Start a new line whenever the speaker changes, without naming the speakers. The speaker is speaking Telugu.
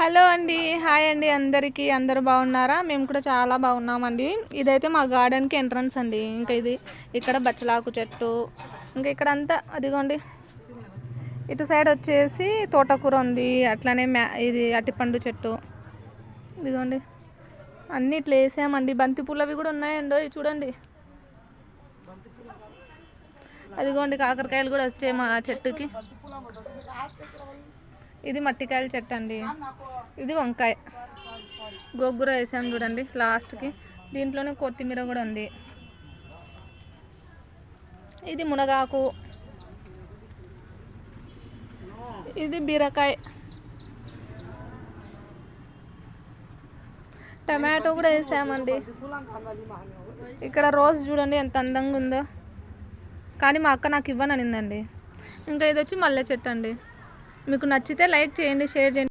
హలో అండి, హాయ్ అండి అందరికీ. అందరూ బాగున్నారా? మేము కూడా చాలా బాగున్నామండి. ఇదైతే మా గార్డెన్కి ఎంట్రన్స్ అండి. ఇంకా ఇది ఇక్కడ బచ్చలాకు చెట్టు, ఇంకా ఇక్కడ అంతా అదిగోండి. ఇటు సైడ్ వచ్చేసి తోటకూర ఉంది, అట్లానే ఇది అరటిపండు చెట్టు ఇదిగోండి. అన్నీ ఇట్లా వేసామండి. బంతి పూలవి కూడా ఉన్నాయండి, చూడండి. అదిగోండి కాకరకాయలు కూడా వచ్చాయి మా చెట్టుకి. ఇది మట్టికాయల చెట్టు అండి. ఇది వంకాయ, గోంగూర వేసాము చూడండి లాస్ట్కి. దీంట్లోనే కొత్తిమీర కూడా ఉంది. ఇది మునగాకు, ఇది బీరకాయ, టమాటో కూడా వేసామండి. ఇక్కడ రోజ్ చూడండి ఎంత అందంగా ఉందో, కానీ మా అక్క నాకు ఇవ్వననిందండి. ఇంకా ఇది వచ్చి మల్లె చెట్టు అండి. మీకు నచ్చితే లైక్ చేయండి, షేర్ చేయండి.